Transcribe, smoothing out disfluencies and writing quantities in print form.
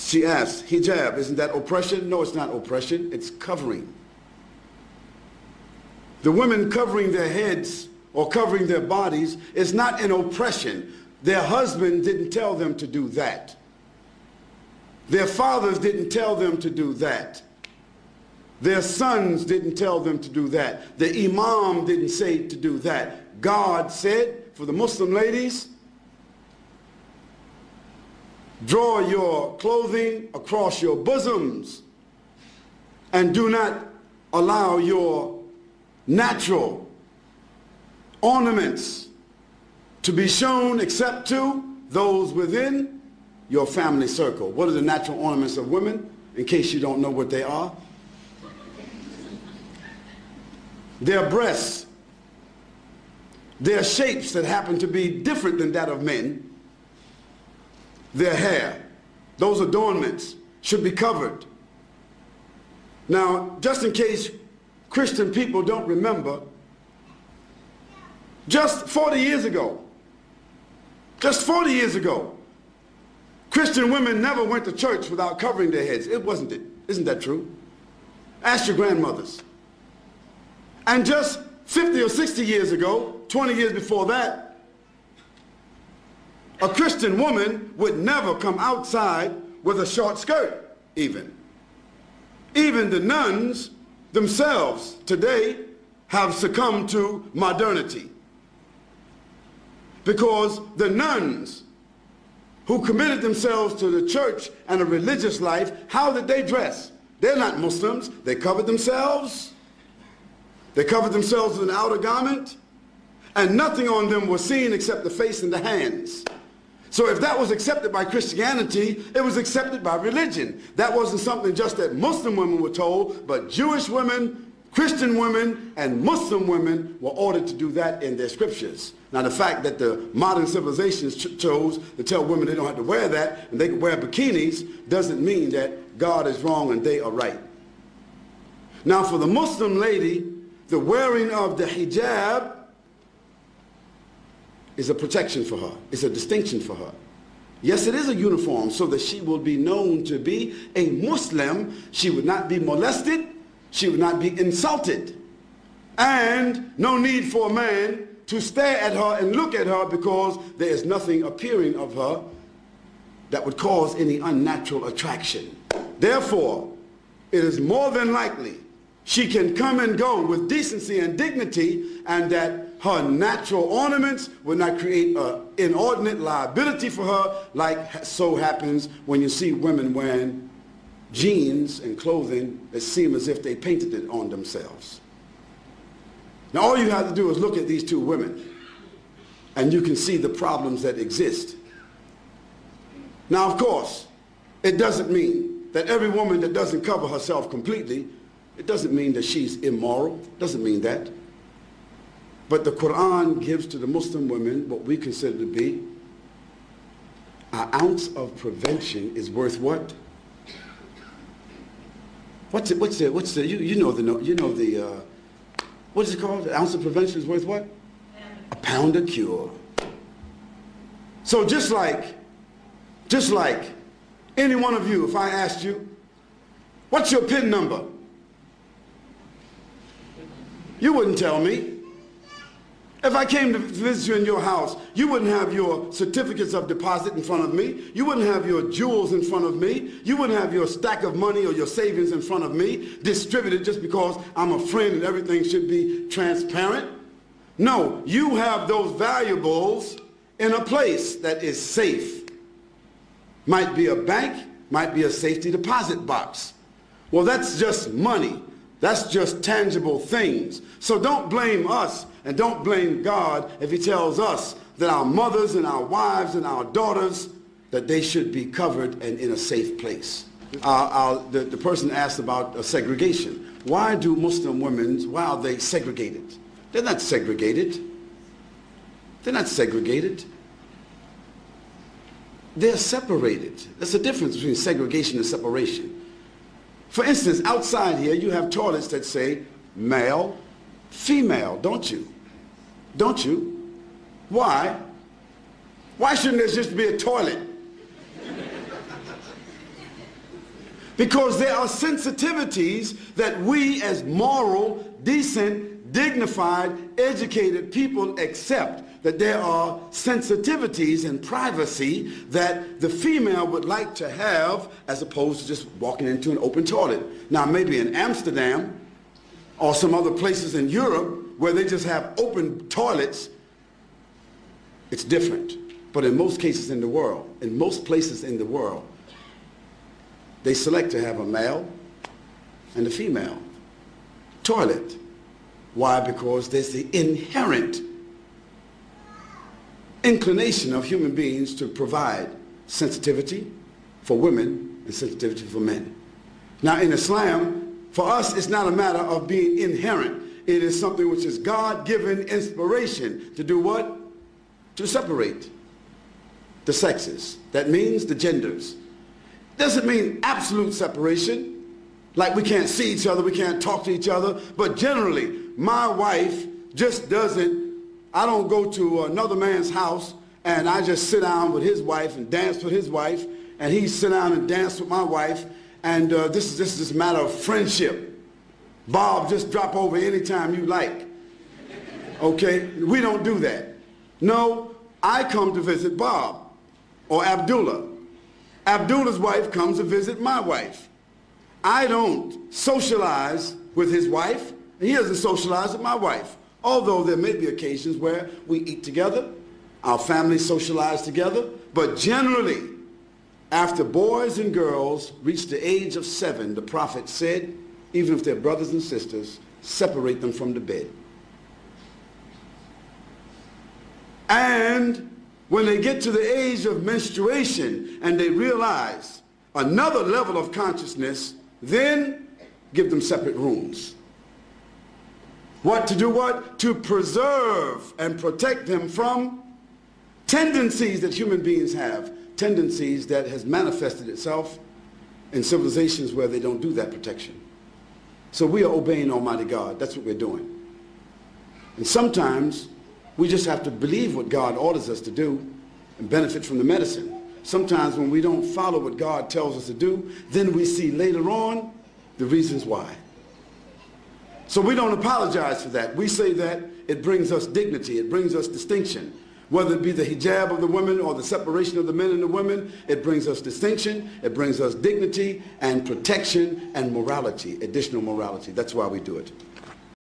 She asked, hijab, isn't that oppression? No, it's not oppression, it's covering. The women covering their heads or covering their bodies is not an oppression. Their husband didn't tell them to do that. Their fathers didn't tell them to do that. Their sons didn't tell them to do that. The imam didn't say to do that. God said, for the Muslim ladies, draw your clothing across your bosoms and do not allow your natural ornaments to be shown except to those within your family circle. What are the natural ornaments of women, in case you don't know what they are? Their breasts, their shapes that happen to be different than that of men, their hair, those adornments should be covered. Now, just in case Christian people don't remember, just 40 years ago, Christian women never went to church without covering their heads. It wasn't it. Isn't that true? Ask your grandmothers. And just 50 or 60 years ago, 20 years before that, a Christian woman would never come outside with a short skirt, even. Even the nuns themselves today have succumbed to modernity. Because the nuns who committed themselves to the church and a religious life, how did they dress? They're not Muslims. They covered themselves. They covered themselves with an outer garment, and nothing on them was seen except the face and the hands. So if that was accepted by Christianity, it was accepted by religion. That wasn't something just that Muslim women were told, but Jewish women, Christian women, and Muslim women were ordered to do that in their scriptures. Now the fact that the modern civilizations chose to tell women they don't have to wear that and they can wear bikinis doesn't mean that God is wrong and they are right. Now for the Muslim lady, the wearing of the hijab is a protection for her. It's a distinction for her. Yes, it is a uniform so that she will be known to be a Muslim. She would not be molested. She would not be insulted. And no need for a man to stare at her and look at her because there is nothing appearing of her that would cause any unnatural attraction. Therefore, it is more than likely she can come and go with decency and dignity, and that her natural ornaments will not create an inordinate liability for her, like so happens when you see women wearing jeans and clothing that seem as if they painted it on themselves. Now all you have to do is look at these two women and you can see the problems that exist. Now of course, it doesn't mean that every woman that doesn't cover herself completely, it doesn't mean that she's immoral, it doesn't mean that. But the Quran gives to the Muslim women what we consider to be an ounce of prevention is worth what? What is it called? An ounce of prevention is worth what? A pound of cure. So just like any one of you, if I asked you, what's your PIN number? You wouldn't tell me. If I came to visit you in your house, you wouldn't have your certificates of deposit in front of me. You wouldn't have your jewels in front of me. You wouldn't have your stack of money or your savings in front of me, distributed just because I'm a friend and everything should be transparent. No, you have those valuables in a place that is safe. Might be a bank, might be a safety deposit box. Well, that's just money. That's just tangible things. So don't blame us and don't blame God if he tells us that our mothers and our wives and our daughters, that they should be covered and in a safe place. The person asked about segregation. Why do Muslim women, why are they segregated? They're not segregated. They're not segregated. They're separated. There's a difference between segregation and separation. For instance, outside here, you have toilets that say male, female, don't you? Don't you? Why? Why shouldn't there just be a toilet? Because there are sensitivities that we as moral, decent, dignified, educated people accept, that there are sensitivities and privacy that the female would like to have as opposed to just walking into an open toilet. Now maybe in Amsterdam or some other places in Europe where they just have open toilets, it's different. But in most cases in the world, in most places in the world, they select to have a male and a female toilet. Why? Because there's the inherent inclination of human beings to provide sensitivity for women and sensitivity for men. Now in Islam, for us, it's not a matter of being inherent. It is something which is God-given inspiration to do what? To separate the sexes. That means the genders. Doesn't mean absolute separation, like we can't see each other, we can't talk to each other, but generally, my wife just doesn't, I don't go to another man's house and I just sit down with his wife and dance with his wife, and he sit down and dance with my wife, and this is a matter of friendship. Bob, just drop over anytime you like. Okay? We don't do that. No, I come to visit Bob or Abdullah. Abdullah's wife comes to visit my wife. I don't socialize with his wife, and he doesn't socialize with my wife. Although there may be occasions where we eat together, our families socialize together, but generally, after boys and girls reach the age of 7, the Prophet said, even if they're brothers and sisters, separate them from the bed. And when they get to the age of menstruation and they realize another level of consciousness, then give them separate rooms. What to do what? To preserve and protect them from tendencies that human beings have, tendencies that has manifested itself in civilizations where they don't do that protection. So we are obeying Almighty God. That's what we're doing. And sometimes we just have to believe what God orders us to do and benefit from the medicine. Sometimes when we don't follow what God tells us to do, then we see later on the reasons why. So we don't apologize for that. We say that it brings us dignity, it brings us distinction. Whether it be the hijab of the women or the separation of the men and the women, it brings us distinction, it brings us dignity and protection and morality, additional morality. That's why we do it.